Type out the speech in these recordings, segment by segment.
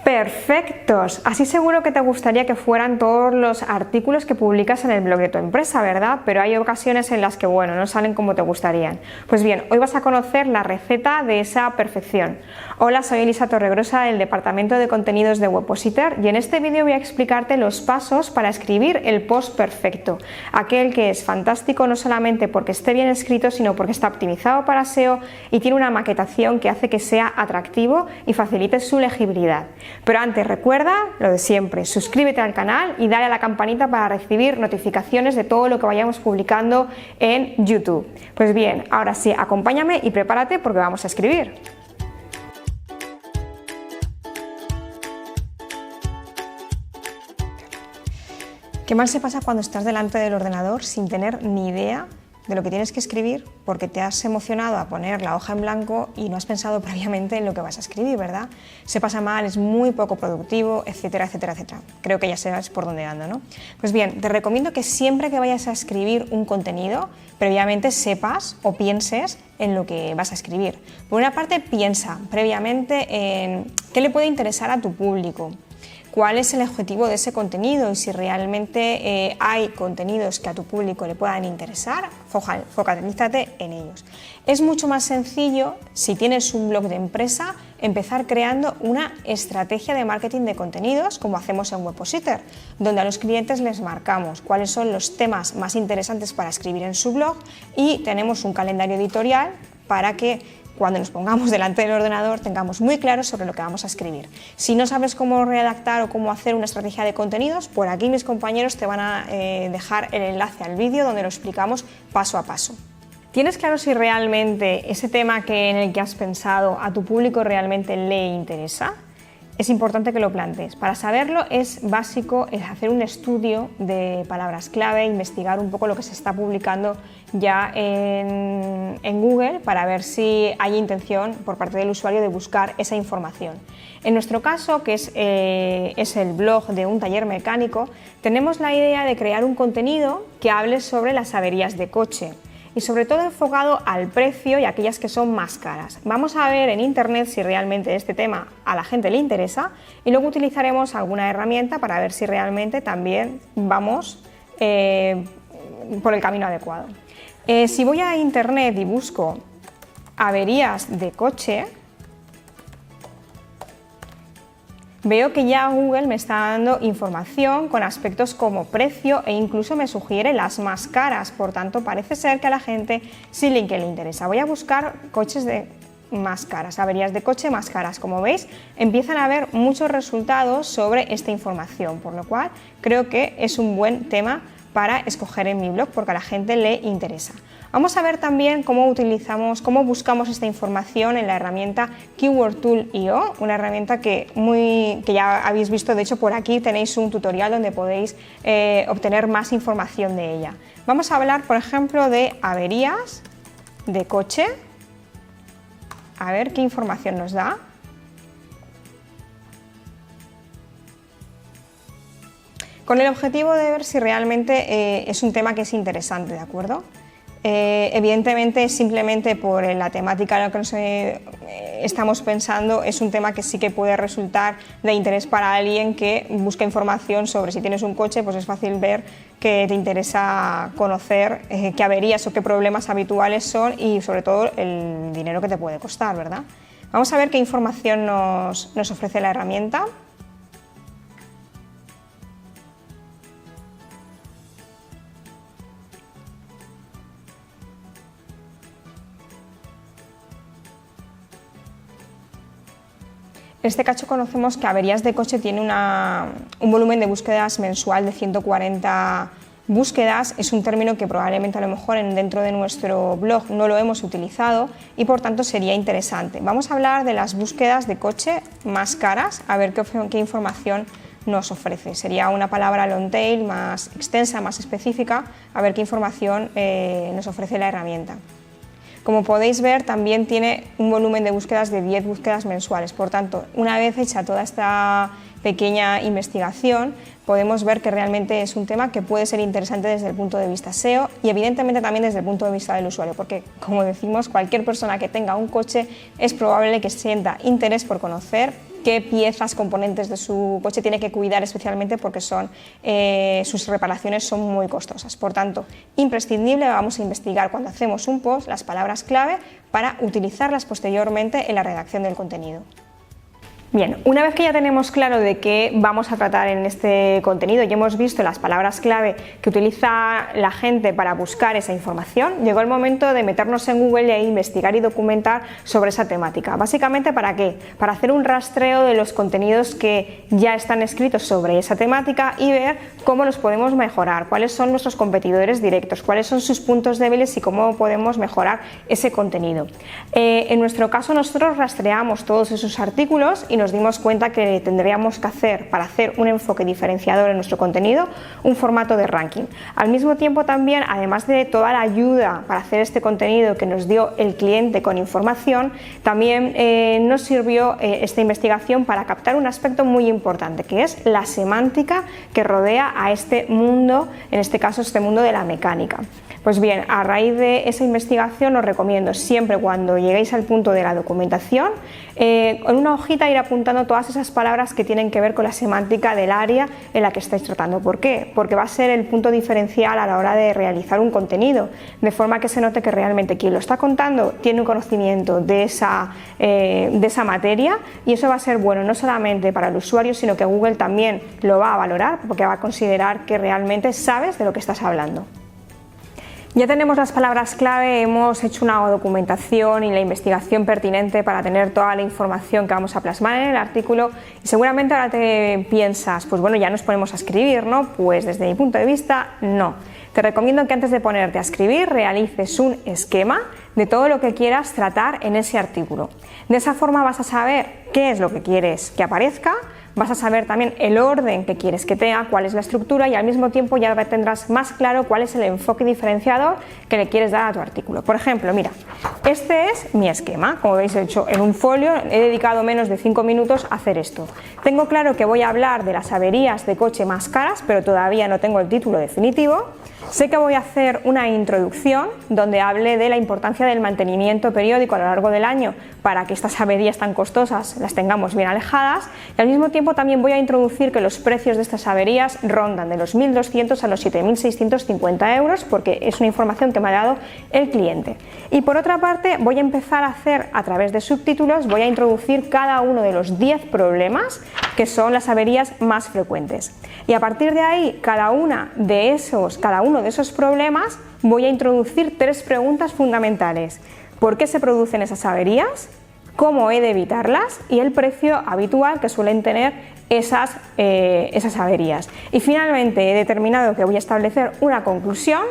Perfectos, así seguro que te gustaría que fueran todos los artículos que publicas en el blog de tu empresa, ¿verdad? Pero hay ocasiones en las que, bueno, no salen como te gustarían. Pues bien, hoy vas a conocer la receta de esa perfección. Hola, soy Elisa Torregrosa del Departamento de Contenidos de Webpositor y en este vídeo voy a explicarte los pasos para escribir el post perfecto, aquel que es fantástico no solamente porque esté bien escrito, sino porque está optimizado para SEO y tiene una maquetación que hace que sea atractivo y facilite su legibilidad. Pero antes recuerda lo de siempre, suscríbete al canal y dale a la campanita para recibir notificaciones de todo lo que vayamos publicando en YouTube. Pues bien, ahora sí, acompáñame y prepárate porque vamos a escribir. Qué mal se pasa cuando estás delante del ordenador sin tener ni idea de lo que tienes que escribir porque te has emocionado a poner la hoja en blanco y no has pensado previamente en lo que vas a escribir, ¿verdad? Se pasa mal, es muy poco productivo, etcétera, etcétera, etcétera. Creo que ya sabes por dónde ando, ¿no? Pues bien, te recomiendo que siempre que vayas a escribir un contenido, previamente sepas o pienses en lo que vas a escribir. Por una parte, piensa previamente en qué le puede interesar a tu público, cuál es el objetivo de ese contenido y si realmente hay contenidos que a tu público le puedan interesar, focalízate en ellos. Es mucho más sencillo, si tienes un blog de empresa, empezar creando una estrategia de marketing de contenidos, como hacemos en Webpositor, donde a los clientes les marcamos cuáles son los temas más interesantes para escribir en su blog y tenemos un calendario editorial para que cuando nos pongamos delante del ordenador tengamos muy claro sobre lo que vamos a escribir. Si no sabes cómo redactar o cómo hacer una estrategia de contenidos, por aquí mis compañeros te van a dejar el enlace al vídeo donde lo explicamos paso a paso. ¿Tienes claro si realmente ese tema en el que has pensado a tu público realmente le interesa? Es importante que lo plantees. Para saberlo es básico hacer un estudio de palabras clave, investigar un poco lo que se está publicando ya en Google para ver si hay intención por parte del usuario de buscar esa información. En nuestro caso, que es el blog de un taller mecánico, tenemos la idea de crear un contenido que hable sobre las averías de coche y sobre todo enfocado al precio y aquellas que son más caras. Vamos a ver en internet si realmente este tema a la gente le interesa y luego utilizaremos alguna herramienta para ver si realmente también vamos por el camino adecuado. Si voy a internet y busco averías de coche, veo que ya Google me está dando información con aspectos como precio e incluso me sugiere las más caras, por tanto parece ser que a la gente sí le interesa. Voy a buscar coches más caras, averías de coche más caras. Como veis, empiezan a haber muchos resultados sobre esta información, por lo cual creo que es un buen tema para escoger en mi blog porque a la gente le interesa. Vamos a ver también cómo buscamos esta información en la herramienta KeywordTool.io, una herramienta que ya habéis visto, de hecho por aquí tenéis un tutorial donde podéis obtener más información de ella. Vamos a hablar, por ejemplo, de averías de coche, a ver qué información nos da. Con el objetivo de ver si realmente es un tema que es interesante, ¿de acuerdo? Evidentemente, simplemente por la temática en la que estamos pensando, es un tema que sí que puede resultar de interés para alguien que busca información sobre si tienes un coche, pues es fácil ver que te interesa conocer qué averías o qué problemas habituales son y sobre todo el dinero que te puede costar, ¿verdad? Vamos a ver qué información nos ofrece la herramienta. En este caso conocemos que averías de coche tiene un volumen de búsquedas mensual de 140 búsquedas. Es un término que probablemente a lo mejor dentro de nuestro blog no lo hemos utilizado y por tanto sería interesante. Vamos a hablar de las búsquedas de coche más caras, a ver qué información nos ofrece. Sería una palabra long tail más extensa, más específica, a ver qué información nos ofrece la herramienta. Como podéis ver, también tiene un volumen de búsquedas de 10 búsquedas mensuales. Por tanto, una vez hecha toda esta pequeña investigación, podemos ver que realmente es un tema que puede ser interesante desde el punto de vista SEO y evidentemente también desde el punto de vista del usuario, porque como decimos, cualquier persona que tenga un coche es probable que sienta interés por conocer qué piezas, componentes de su coche tiene que cuidar especialmente porque sus reparaciones son muy costosas. Por tanto, imprescindible, vamos a investigar cuando hacemos un post las palabras clave para utilizarlas posteriormente en la redacción del contenido. Bien, una vez que ya tenemos claro de qué vamos a tratar en este contenido y hemos visto las palabras clave que utiliza la gente para buscar esa información, llegó el momento de meternos en Google e investigar y documentar sobre esa temática. Básicamente, ¿para qué? Para hacer un rastreo de los contenidos que ya están escritos sobre esa temática y ver cómo los podemos mejorar, cuáles son nuestros competidores directos, cuáles son sus puntos débiles y cómo podemos mejorar ese contenido. En nuestro caso, nosotros rastreamos todos esos artículos y nos dimos cuenta que tendríamos que hacer, para hacer un enfoque diferenciador en nuestro contenido, un formato de ranking. Al mismo tiempo también, además de toda la ayuda para hacer este contenido que nos dio el cliente con información, también nos sirvió esta investigación para captar un aspecto muy importante, que es la semántica que rodea a este mundo, en este caso este mundo de la mecánica. Pues bien, a raíz de esa investigación os recomiendo siempre cuando lleguéis al punto de la documentación, en una hojita ir apuntando todas esas palabras que tienen que ver con la semántica del área en la que estáis tratando. ¿Por qué? Porque va a ser el punto diferencial a la hora de realizar un contenido, de forma que se note que realmente quien lo está contando tiene un conocimiento de esa materia, y eso va a ser bueno no solamente para el usuario, sino que Google también lo va a valorar porque va a considerar que realmente sabes de lo que estás hablando. Ya tenemos las palabras clave, hemos hecho una documentación y la investigación pertinente para tener toda la información que vamos a plasmar en el artículo, y seguramente ahora te piensas, pues bueno, ya nos ponemos a escribir, ¿no? Pues desde mi punto de vista, no. Te recomiendo que antes de ponerte a escribir realices un esquema de todo lo que quieras tratar en ese artículo. De esa forma vas a saber qué es lo que quieres que aparezca, vas a saber también el orden que quieres que tenga, cuál es la estructura, y al mismo tiempo ya tendrás más claro cuál es el enfoque diferenciador que le quieres dar a tu artículo. Por ejemplo, mira, este es mi esquema, como veis he hecho en un folio, he dedicado menos de 5 minutos a hacer esto. Tengo claro que voy a hablar de las averías de coche más caras, pero todavía no tengo el título definitivo. Sé que voy a hacer una introducción donde hable de la importancia del mantenimiento periódico a lo largo del año para que estas averías tan costosas las tengamos bien alejadas, y al mismo tiempo también voy a introducir que los precios de estas averías rondan de los 1.200 a los 7.650 euros, porque es una información que me ha dado el cliente. Y por otra parte voy a empezar a hacer, a través de subtítulos, voy a introducir cada uno de los 10 problemas que son las averías más frecuentes, y a partir de ahí cada uno de esos problemas voy a introducir 3 preguntas fundamentales: ¿por qué se producen esas averías?, ¿cómo he de evitarlas?, y el precio habitual que suelen tener esas averías. Y finalmente he determinado que voy a establecer una conclusión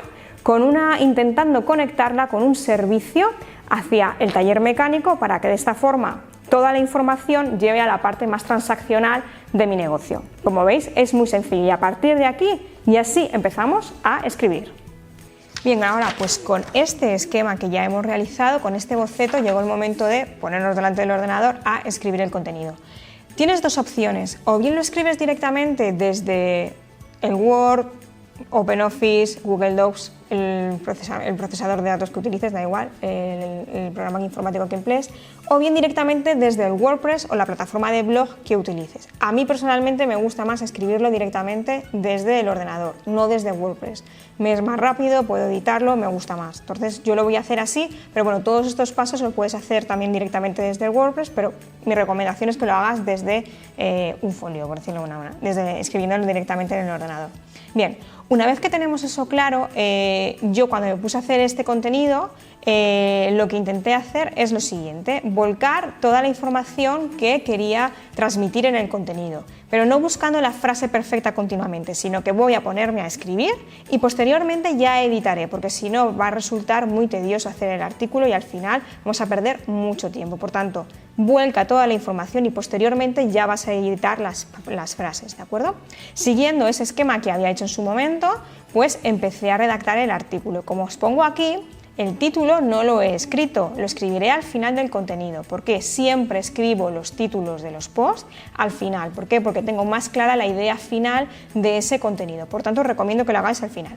intentando conectarla con un servicio hacia el taller mecánico, para que de esta forma toda la información lleve a la parte más transaccional de mi negocio. Como veis, es muy sencillo, y a partir de aquí y así empezamos a escribir. Bien, ahora pues con este esquema que ya hemos realizado, con este boceto, llegó el momento de ponernos delante del ordenador a escribir el contenido. Tienes dos opciones: o bien lo escribes directamente desde el Word, OpenOffice, Google Docs, el procesador de datos que utilices, da igual, el programa informático que emplees, o bien directamente desde el WordPress o la plataforma de blog que utilices. A mí personalmente me gusta más escribirlo directamente desde el ordenador, no desde WordPress. Me es más rápido, puedo editarlo, me gusta más. Entonces yo lo voy a hacer así, pero bueno, todos estos pasos los puedes hacer también directamente desde el WordPress, pero mi recomendación es que lo hagas desde un folio, por decirlo de alguna manera, escribiéndolo directamente en el ordenador. Bien, una vez que tenemos eso claro, yo cuando me puse a hacer este contenido, lo que intenté hacer es lo siguiente: volcar toda la información que quería transmitir en el contenido, pero no buscando la frase perfecta continuamente, sino que voy a ponerme a escribir y posteriormente ya editaré, porque si no va a resultar muy tedioso hacer el artículo y al final vamos a perder mucho tiempo. Por tanto, vuelca toda la información y posteriormente ya vas a editar las frases, ¿de acuerdo? Siguiendo ese esquema que había hecho en su momento, pues empecé a redactar el artículo. Como os pongo aquí, el título no lo he escrito, lo escribiré al final del contenido. ¿Por qué? Siempre escribo los títulos de los posts al final. ¿Por qué? Porque tengo más clara la idea final de ese contenido. Por tanto, os recomiendo que lo hagáis al final.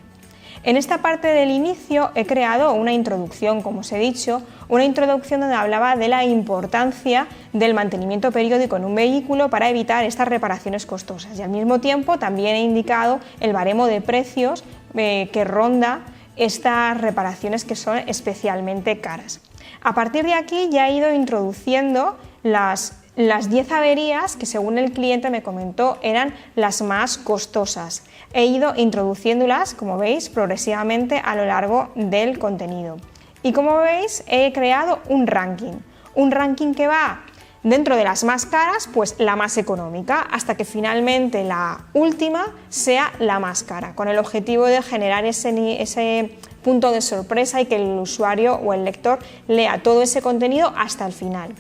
En esta parte del inicio he creado una introducción, como os he dicho, una introducción donde hablaba de la importancia del mantenimiento periódico en un vehículo para evitar estas reparaciones costosas, y al mismo tiempo también he indicado el baremo de precios que ronda estas reparaciones que son especialmente caras. A partir de aquí ya he ido introduciendo las 10 averías que, según el cliente me comentó, eran las más costosas. He ido introduciéndolas, como veis, progresivamente a lo largo del contenido. Y como veis, he creado un ranking que va dentro de las más caras, pues la más económica, hasta que finalmente la última sea la más cara, con el objetivo de generar ese punto de sorpresa y que el usuario o el lector lea todo ese contenido hasta el final.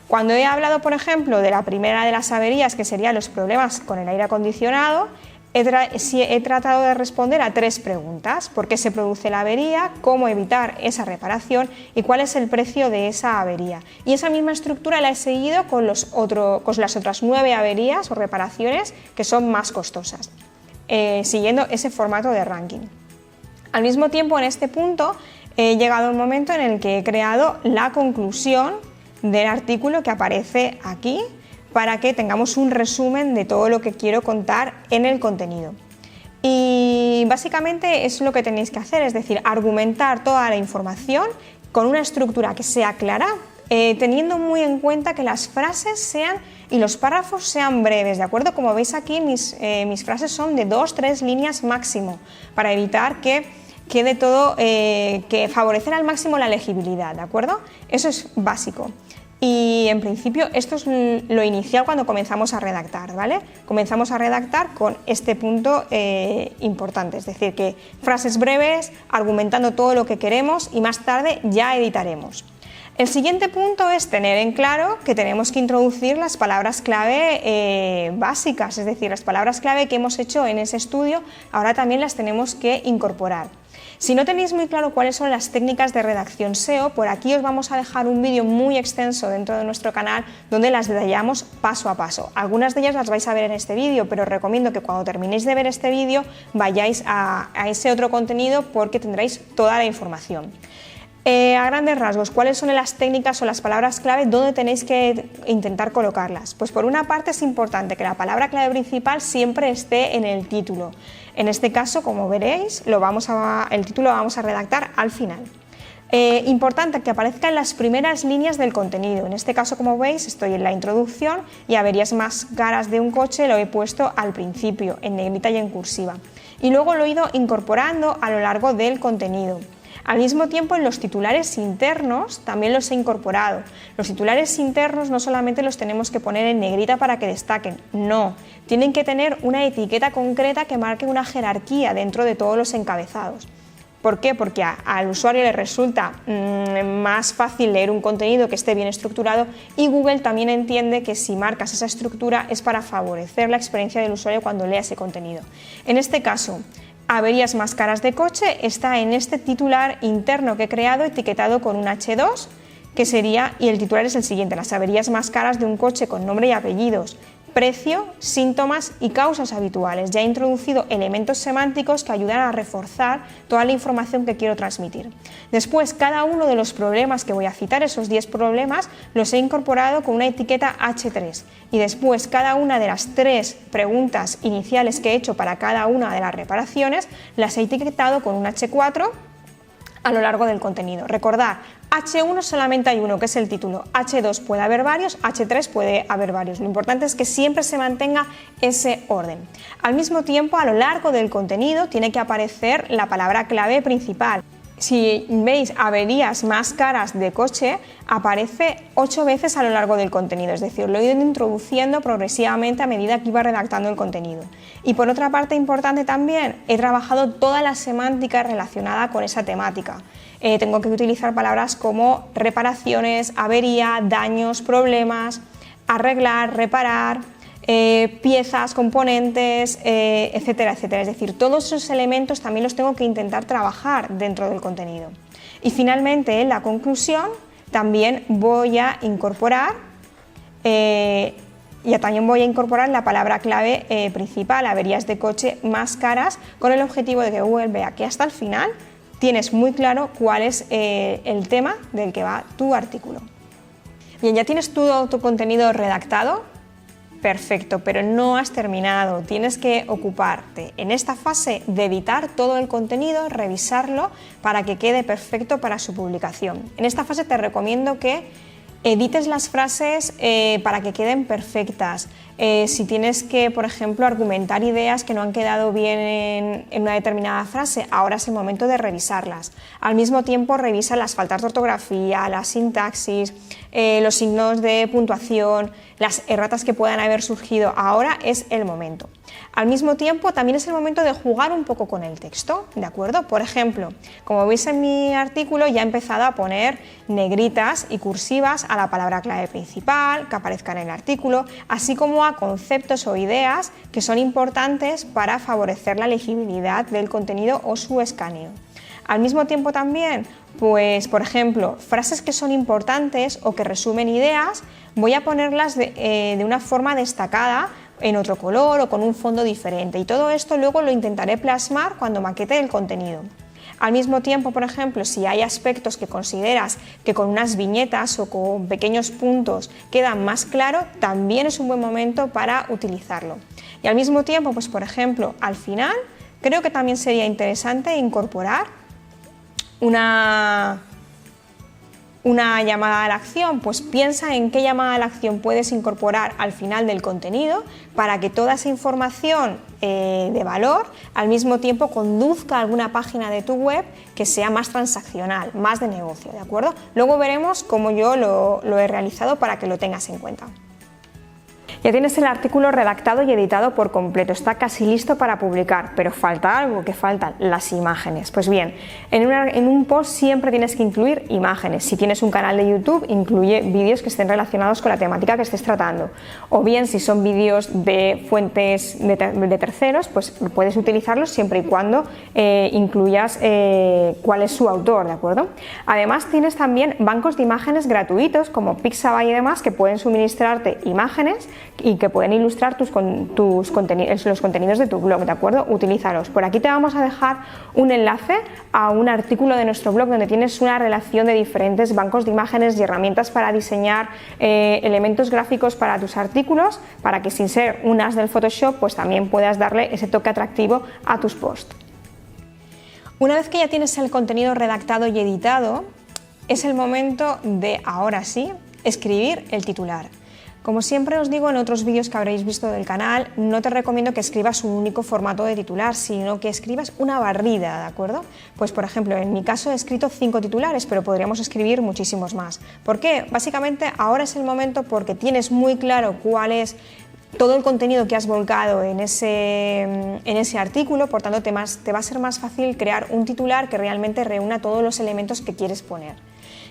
Cuando he hablado, por ejemplo, de la primera de las averías, que serían los problemas con el aire acondicionado, he tratado de responder a 3 preguntas: ¿por qué se produce la avería?, cómo evitar esa reparación y cuál es el precio de esa avería. Y esa misma estructura la he seguido con las otras 9 averías o reparaciones que son más costosas, siguiendo ese formato de ranking. Al mismo tiempo, en este punto he llegado a un momento en el que he creado la conclusión del artículo que aparece aquí, para que tengamos un resumen de todo lo que quiero contar en el contenido. Y básicamente es lo que tenéis que hacer, es decir, argumentar toda la información con una estructura que sea clara, teniendo muy en cuenta que las frases y los párrafos sean breves, ¿de acuerdo? Como veis aquí, mis frases son de 2-3 líneas máximo, para evitar que quede todo, que favorecer al máximo la legibilidad, ¿de acuerdo? Eso es básico. Y en principio esto es lo inicial cuando comenzamos a redactar, ¿vale? Comenzamos a redactar con este punto importante, es decir, que frases breves, argumentando todo lo que queremos, y más tarde ya editaremos. El siguiente punto es tener en claro que tenemos que introducir las palabras clave básicas, es decir, las palabras clave que hemos hecho en ese estudio, ahora también las tenemos que incorporar. Si no tenéis muy claro cuáles son las técnicas de redacción SEO, por aquí os vamos a dejar un vídeo muy extenso dentro de nuestro canal donde las detallamos paso a paso. Algunas de ellas las vais a ver en este vídeo, pero os recomiendo que cuando terminéis de ver este vídeo vayáis a ese otro contenido, porque tendréis toda la información. A grandes rasgos, ¿cuáles son las técnicas o las palabras clave? ¿Dónde tenéis que intentar colocarlas? Pues por una parte es importante que la palabra clave principal siempre esté en el título. En este caso, como veréis, el título lo vamos a redactar al final. Importante que aparezca en las primeras líneas del contenido. En este caso, como veis, estoy en la introducción y averías más caras de un coche lo he puesto al principio, en negrita y en cursiva. Y luego lo he ido incorporando a lo largo del contenido. Al mismo tiempo, en los titulares internos también los he incorporado. Los titulares internos no solamente los tenemos que poner en negrita para que destaquen, no, tienen que tener una etiqueta concreta que marque una jerarquía dentro de todos los encabezados. ¿Por qué? Porque al usuario le resulta más fácil leer un contenido que esté bien estructurado, y Google también entiende que si marcas esa estructura es para favorecer la experiencia del usuario cuando lea ese contenido. En este caso, averías más caras de coche está en este titular interno que he creado, etiquetado con un H2, que sería, y el titular es el siguiente: las averías más caras de un coche, con nombre y apellidos, precio, síntomas y causas habituales. Ya he introducido elementos semánticos que ayudan a reforzar toda la información que quiero transmitir. Después, cada uno de los problemas que voy a citar, esos 10 problemas, los he incorporado con una etiqueta H3, y después cada una de las 3 preguntas iniciales que he hecho para cada una de las reparaciones las he etiquetado con un H4 a lo largo del contenido. Recordad, H1 solamente hay uno, que es el título, H2 puede haber varios, H3 puede haber varios. Lo importante es que siempre se mantenga ese orden. Al mismo tiempo, a lo largo del contenido tiene que aparecer la palabra clave principal. Si veis averías más caras de coche, aparece 8 veces a lo largo del contenido, es decir, lo he ido introduciendo progresivamente a medida que iba redactando el contenido. Y por otra parte importante también, he trabajado toda la semántica relacionada con esa temática. Tengo que utilizar palabras como reparaciones, avería, daños, problemas, arreglar, reparar, piezas, componentes, etcétera, etcétera. Es decir, todos esos elementos también los tengo que intentar trabajar dentro del contenido. Y finalmente, en la conclusión, también voy a incorporar Y también voy a incorporar la palabra clave principal, averías de coche más caras, con el objetivo de que Google vea que hasta el final tienes muy claro cuál es el tema del que va tu artículo. Bien, ya tienes todo tu contenido redactado, perfecto, pero no has terminado. Tienes que ocuparte en esta fase de editar todo el contenido, revisarlo para que quede perfecto para su publicación. En esta fase te recomiendo que edites las frases para que queden perfectas. Si tienes que, por ejemplo, argumentar ideas que no han quedado bien en una determinada frase, ahora es el momento de revisarlas. Al mismo tiempo, revisa las faltas de ortografía, la sintaxis, los signos de puntuación, las erratas que puedan haber surgido. Ahora es el momento. Al mismo tiempo, también es el momento de jugar un poco con el texto, ¿de acuerdo? Por ejemplo, como veis en mi artículo, ya he empezado a poner negritas y cursivas a la palabra clave principal, que aparezca en el artículo, así como a conceptos o ideas que son importantes para favorecer la legibilidad del contenido o su escaneo. Al mismo tiempo también, pues por ejemplo, frases que son importantes o que resumen ideas, voy a ponerlas de una forma destacada, en otro color o con un fondo diferente, y todo esto luego lo intentaré plasmar cuando maquete el contenido. Al mismo tiempo, por ejemplo, si hay aspectos que consideras que con unas viñetas o con pequeños puntos quedan más claro, también es un buen momento para utilizarlo. Y al mismo tiempo, pues por ejemplo, al final creo que también sería interesante incorporar una llamada a la acción. Pues piensa en qué llamada a la acción puedes incorporar al final del contenido para que toda esa información de valor al mismo tiempo conduzca a alguna página de tu web que sea más transaccional, más de negocio, ¿de acuerdo? Luego veremos cómo yo lo he realizado para que lo tengas en cuenta. Ya tienes el artículo redactado y editado por completo, está casi listo para publicar, pero falta algo, que faltan las imágenes. Pues bien, en un post siempre tienes que incluir imágenes. Si tienes un canal de YouTube, incluye vídeos que estén relacionados con la temática que estés tratando. O bien, si son vídeos de fuentes de terceros, pues puedes utilizarlos siempre y cuando incluyas cuál es su autor, ¿de acuerdo? Además, tienes también bancos de imágenes gratuitos como Pixabay y demás que pueden suministrarte imágenes y que pueden ilustrar los contenidos de tu blog, ¿de acuerdo? Utilízalos. Por aquí te vamos a dejar un enlace a un artículo de nuestro blog donde tienes una relación de diferentes bancos de imágenes y herramientas para diseñar elementos gráficos para tus artículos, para que sin ser un as del Photoshop, pues también puedas darle ese toque atractivo a tus posts. Una vez que ya tienes el contenido redactado y editado, es el momento de, ahora sí, escribir el titular. Como siempre os digo en otros vídeos que habréis visto del canal, no te recomiendo que escribas un único formato de titular, sino que escribas una barrida, ¿de acuerdo? Pues por ejemplo, en mi caso he escrito 5 titulares, pero podríamos escribir muchísimos más. ¿Por qué? Básicamente ahora es el momento porque tienes muy claro cuál es todo el contenido que has volcado en ese artículo, por tanto te va a ser más fácil crear un titular que realmente reúna todos los elementos que quieres poner.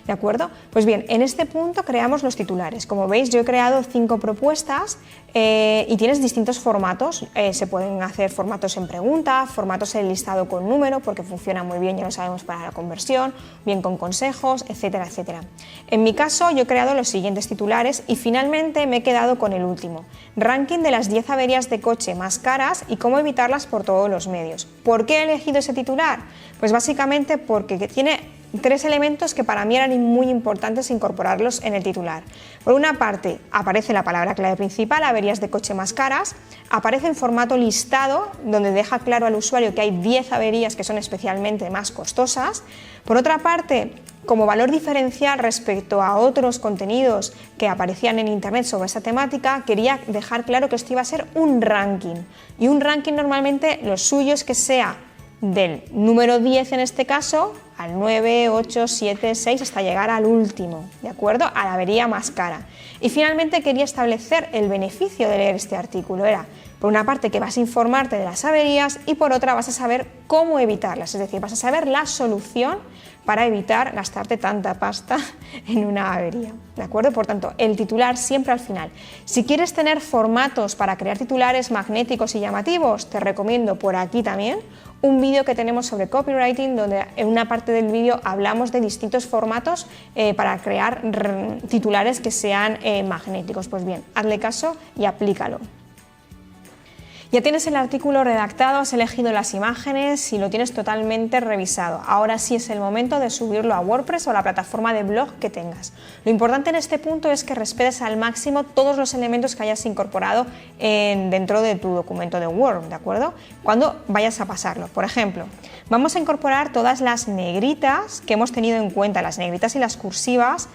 ¿De acuerdo? Pues bien, en este punto creamos los titulares. Como veis, yo he creado 5 propuestas y tienes distintos formatos. Se pueden hacer formatos en pregunta, formatos en listado con número, porque funciona muy bien, ya lo sabemos, para la conversión, bien con consejos, etcétera, etcétera. En mi caso, yo he creado los siguientes titulares y finalmente me he quedado con el último. Ranking de las 10 averías de coche más caras y cómo evitarlas por todos los medios. ¿Por qué he elegido ese titular? Pues básicamente porque tiene 3 elementos que para mí eran muy importantes incorporarlos en el titular. Por una parte, aparece la palabra clave principal, averías de coche más caras, aparece en formato listado, donde deja claro al usuario que hay 10 averías que son especialmente más costosas. Por otra parte, como valor diferencial respecto a otros contenidos que aparecían en internet sobre esta temática, quería dejar claro que esto iba a ser un ranking. Y un ranking normalmente lo suyo es que sea del número 10 en este caso, al 9, 8, 7, 6, hasta llegar al último, ¿de acuerdo? A la avería más cara. Y finalmente quería establecer el beneficio de leer este artículo. Era, por una parte, que vas a informarte de las averías y por otra vas a saber cómo evitarlas, es decir, vas a saber la solución para evitar gastarte tanta pasta en una avería, ¿de acuerdo? Por tanto, el titular siempre al final. Si quieres tener formatos para crear titulares magnéticos y llamativos, te recomiendo por aquí también un vídeo que tenemos sobre copywriting, donde en una parte parte del vídeo hablamos de distintos formatos para crear titulares que sean magnéticos. Pues bien, hazle caso y aplícalo. Ya tienes el artículo redactado, has elegido las imágenes y lo tienes totalmente revisado. Ahora sí es el momento de subirlo a WordPress o a la plataforma de blog que tengas. Lo importante en este punto es que respetes al máximo todos los elementos que hayas incorporado dentro de tu documento de Word, ¿de acuerdo? Cuando vayas a pasarlo. Por ejemplo, vamos a incorporar todas las negritas que hemos tenido en cuenta, las negritas y las cursivas,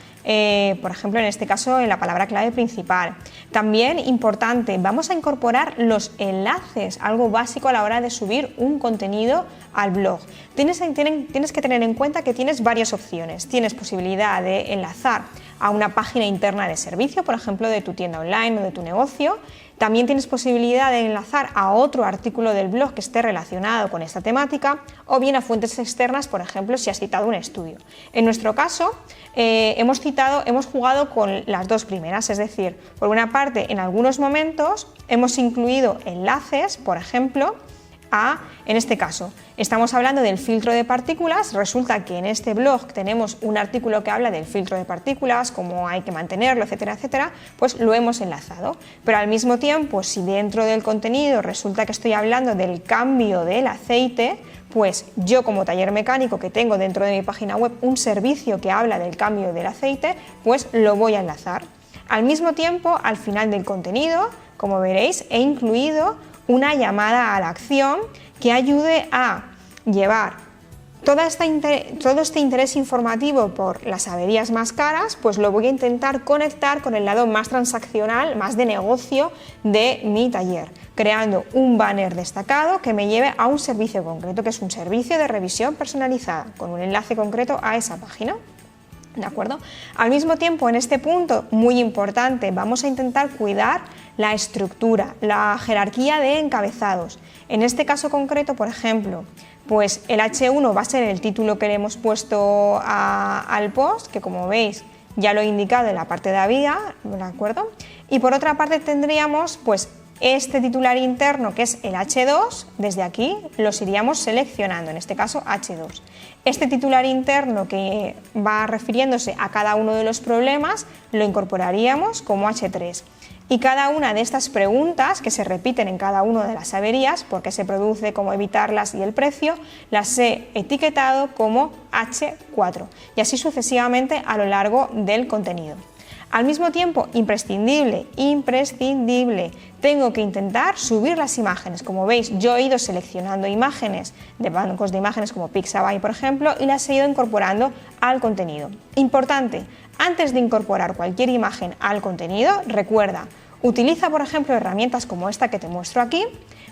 por ejemplo, en este caso en la palabra clave principal. También importante, vamos a incorporar los enlaces, algo básico a la hora de subir un contenido al blog. Tienes que tener en cuenta que tienes varias opciones. Tienes posibilidad de enlazar a una página interna de servicio, por ejemplo, de tu tienda online o de tu negocio. También tienes posibilidad de enlazar a otro artículo del blog que esté relacionado con esta temática o bien a fuentes externas, por ejemplo, si has citado un estudio. En nuestro caso, hemos jugado con las dos primeras, es decir, por una parte, en algunos momentos hemos incluido enlaces, por ejemplo, en este caso, estamos hablando del filtro de partículas. Resulta que en este blog tenemos un artículo que habla del filtro de partículas, cómo hay que mantenerlo, etcétera, etcétera, pues lo hemos enlazado. Pero al mismo tiempo, si dentro del contenido resulta que estoy hablando del cambio del aceite, pues yo como taller mecánico que tengo dentro de mi página web un servicio que habla del cambio del aceite, pues lo voy a enlazar. Al mismo tiempo, al final del contenido, como veréis, he incluido una llamada a la acción que ayude a llevar todo este interés informativo por las averías más caras, pues lo voy a intentar conectar con el lado más transaccional, más de negocio de mi taller, creando un banner destacado que me lleve a un servicio concreto, que es un servicio de revisión personalizada, con un enlace concreto a esa página. ¿De acuerdo? Al mismo tiempo, en este punto, muy importante, vamos a intentar cuidar la estructura, la jerarquía de encabezados. En este caso concreto, por ejemplo, pues el H1 va a ser el título que le hemos puesto al post, que como veis ya lo he indicado en la parte de arriba, ¿de acuerdo? Y por otra parte tendríamos pues este titular interno, que es el H2, desde aquí los iríamos seleccionando, en este caso H2. Este titular interno que va refiriéndose a cada uno de los problemas lo incorporaríamos como H3. Y cada una de estas preguntas, que se repiten en cada una de las averías, por qué se produce, cómo evitarlas y el precio, las he etiquetado como H4 y así sucesivamente a lo largo del contenido. Al mismo tiempo, imprescindible, tengo que intentar subir las imágenes. Como veis, yo he ido seleccionando imágenes de bancos de imágenes como Pixabay, por ejemplo, y las he ido incorporando al contenido. Importante, antes de incorporar cualquier imagen al contenido, recuerda, utiliza, por ejemplo, herramientas como esta que te muestro aquí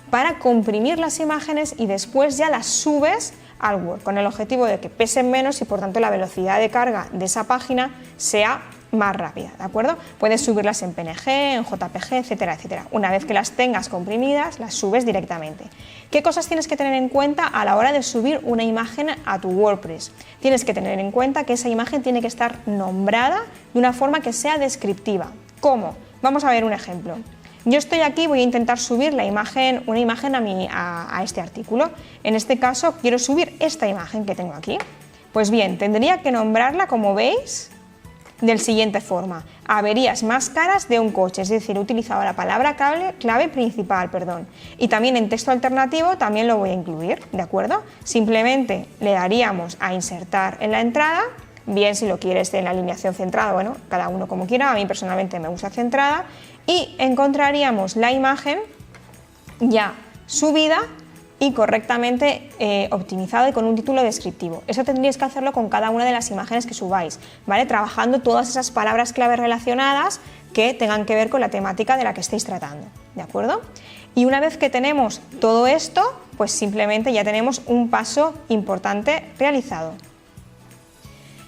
para comprimir las imágenes y después ya las subes al Word, con el objetivo de que pesen menos y por tanto la velocidad de carga de esa página sea más rápida, ¿de acuerdo? Puedes subirlas en PNG, en JPG, etcétera, etcétera. Una vez que las tengas comprimidas, las subes directamente. ¿Qué cosas tienes que tener en cuenta a la hora de subir una imagen a tu WordPress? Tienes que tener en cuenta que esa imagen tiene que estar nombrada de una forma que sea descriptiva. ¿Cómo? Vamos a ver un ejemplo. Yo estoy aquí, voy a intentar subir una imagen a este artículo. En este caso, quiero subir esta imagen que tengo aquí. Pues bien, tendría que nombrarla, como veis, de la siguiente forma: averías más caras de un coche, es decir, he utilizado la palabra clave principal, y también en texto alternativo también lo voy a incluir, ¿de acuerdo? Simplemente le daríamos a insertar en la entrada, bien si lo quieres en la alineación centrada, bueno, cada uno como quiera, a mí personalmente me gusta centrada, y encontraríamos la imagen ya subida y correctamente optimizado y con un título descriptivo. Eso tendríais que hacerlo con cada una de las imágenes que subáis, ¿vale? Trabajando todas esas palabras clave relacionadas que tengan que ver con la temática de la que estéis tratando, ¿de acuerdo? Y una vez que tenemos todo esto, pues simplemente ya tenemos un paso importante realizado.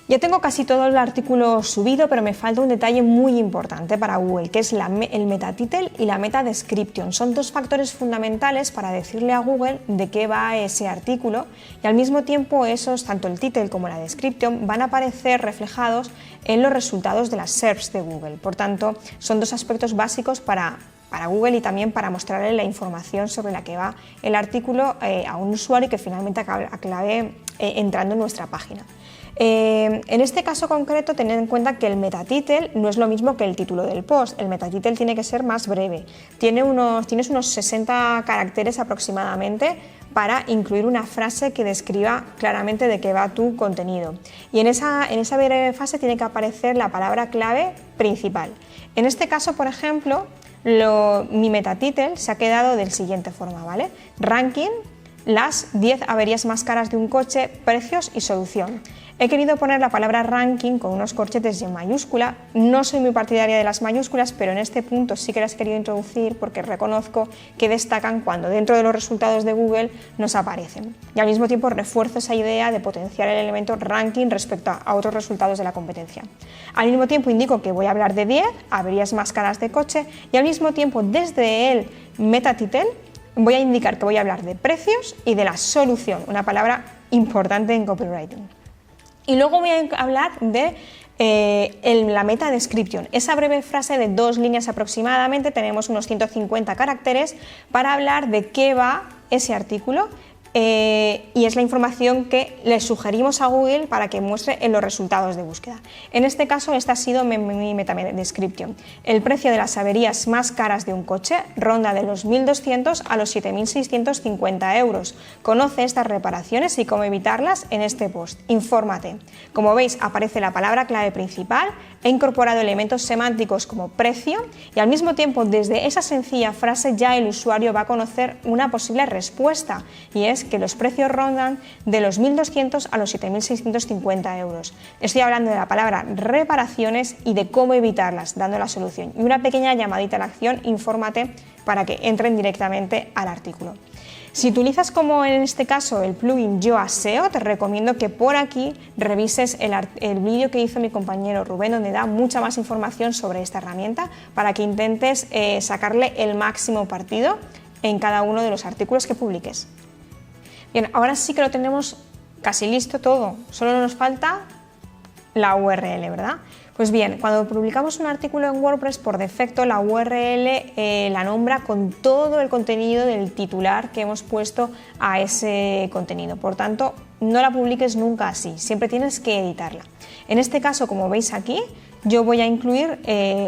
Ya tengo casi todo el artículo subido, pero me falta un detalle muy importante para Google, que es el meta title y la meta description. Son dos factores fundamentales para decirle a Google de qué va ese artículo, y al mismo tiempo esos, tanto el title como la description, van a aparecer reflejados en los resultados de las SERPs de Google. Por tanto, son dos aspectos básicos para para Google y también para mostrarle la información sobre la que va el artículo a un usuario que finalmente acabe entrando en nuestra página. En este caso concreto, tened en cuenta que el metatitle no es lo mismo que el título del post. El metatitle tiene que ser más breve. Tienes unos 60 caracteres aproximadamente para incluir una frase que describa claramente de qué va tu contenido. Y en esa breve frase tiene que aparecer la palabra clave principal. En este caso, por ejemplo, mi metatitle se ha quedado de la siguiente forma, ¿vale? Ranking, las 10 averías más caras de un coche, precios y solución. He querido poner la palabra ranking con unos corchetes y en mayúscula. No soy muy partidaria de las mayúsculas, pero en este punto sí que las he querido introducir porque reconozco que destacan cuando dentro de los resultados de Google nos aparecen. Y al mismo tiempo refuerzo esa idea de potenciar el elemento ranking respecto a otros resultados de la competencia. Al mismo tiempo indico que voy a hablar de 10 averías más caras de coche y al mismo tiempo desde el metatitle voy a indicar que voy a hablar de precios y de la solución, una palabra importante en copywriting. Y luego voy a hablar de la meta description, esa breve frase de 2 líneas aproximadamente, tenemos unos 150 caracteres para hablar de qué va ese artículo y es la información que le sugerimos a Google para que muestre en los resultados de búsqueda. En este caso, esta ha sido mi meta description. El precio de las averías más caras de un coche ronda de los 1.200 a los 7.650 euros. Conoce estas reparaciones y cómo evitarlas en este post. Infórmate. Como veis, aparece la palabra clave principal. He incorporado elementos semánticos como precio y al mismo tiempo desde esa sencilla frase ya el usuario va a conocer una posible respuesta y es que los precios rondan de los 1.200 a los 7.650 euros. Estoy hablando de la palabra reparaciones y de cómo evitarlas, dando la solución. Y una pequeña llamadita a la acción, infórmate para que entren directamente al artículo. Si utilizas como en este caso el plugin Yoast SEO, te recomiendo que por aquí revises el vídeo que hizo mi compañero Rubén, donde da mucha más información sobre esta herramienta para que intentes sacarle el máximo partido en cada uno de los artículos que publiques. Bien, ahora sí que lo tenemos casi listo todo, solo nos falta la URL, ¿verdad? Pues bien, cuando publicamos un artículo en WordPress, por defecto la URL la nombra con todo el contenido del titular que hemos puesto a ese contenido. Por tanto, no la publiques nunca así, siempre tienes que editarla. En este caso, como veis aquí, yo voy a incluir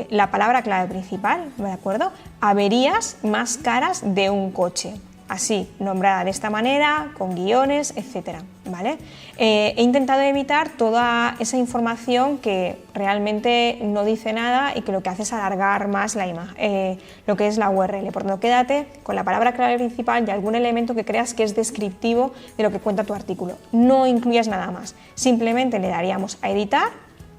la palabra clave principal, ¿de acuerdo? Averías más caras de un coche. Así, nombrada de esta manera, con guiones, etcétera, ¿vale? He intentado evitar toda esa información que realmente no dice nada y que lo que hace es alargar más la imagen, lo que es la URL. Por lo tanto, quédate con la palabra clave principal y algún elemento que creas que es descriptivo de lo que cuenta tu artículo. No incluyas nada más, simplemente le daríamos a editar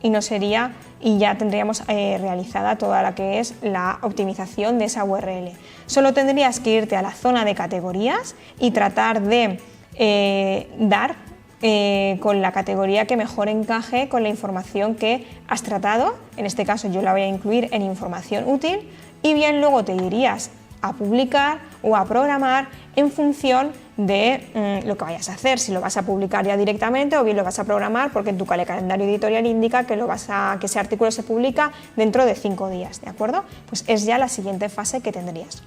y ya tendríamos realizada toda la que es la optimización de esa URL. Solo tendrías que irte a la zona de categorías y tratar de dar con la categoría que mejor encaje con la información que has tratado. En este caso yo la voy a incluir en información útil y bien luego te irías a publicar o a programar en función de lo que vayas a hacer, si lo vas a publicar ya directamente o bien lo vas a programar porque en tu calendario editorial indica que ese artículo se publica dentro de 5 días, ¿de acuerdo? Pues es ya la siguiente fase que tendrías.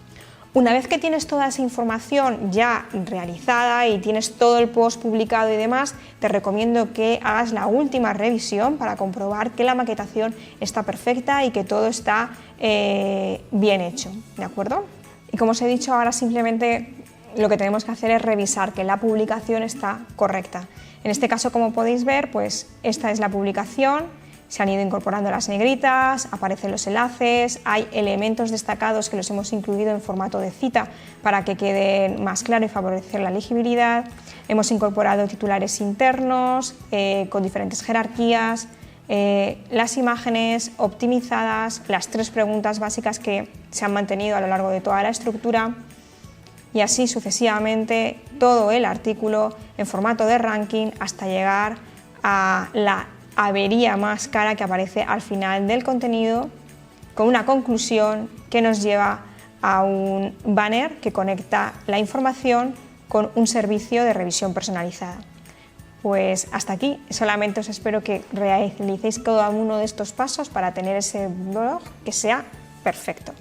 Una vez que tienes toda esa información ya realizada y tienes todo el post publicado y demás, te recomiendo que hagas la última revisión para comprobar que la maquetación está perfecta y que todo está bien hecho, ¿de acuerdo? Y como os he dicho, ahora simplemente lo que tenemos que hacer es revisar que la publicación está correcta. En este caso, como podéis ver, pues esta es la publicación, se han ido incorporando las negritas, aparecen los enlaces, hay elementos destacados que los hemos incluido en formato de cita para que queden más claro y favorecer la legibilidad. Hemos incorporado titulares internos con diferentes jerarquías, las imágenes optimizadas, las 3 preguntas básicas que se han mantenido a lo largo de toda la estructura y así sucesivamente todo el artículo en formato de ranking hasta llegar a la avería más cara que aparece al final del contenido con una conclusión que nos lleva a un banner que conecta la información con un servicio de revisión personalizada. Pues hasta aquí, solamente os espero que realicéis cada uno de estos pasos para tener ese blog que sea perfecto.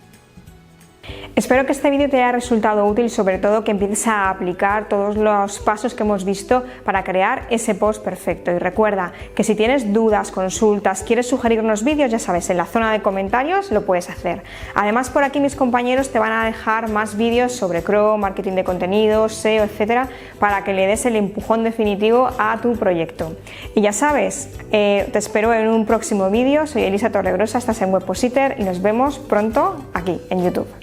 Espero que este vídeo te haya resultado útil, sobre todo que empieces a aplicar todos los pasos que hemos visto para crear ese post perfecto. Y recuerda que si tienes dudas, consultas, quieres sugerirnos vídeos, ya sabes, en la zona de comentarios lo puedes hacer. Además, por aquí mis compañeros te van a dejar más vídeos sobre Chrome, marketing de contenidos, SEO, etcétera, para que le des el empujón definitivo a tu proyecto. Y ya sabes, te espero en un próximo vídeo. Soy Elisa Torregrosa, estás en Webpositor y nos vemos pronto aquí en YouTube.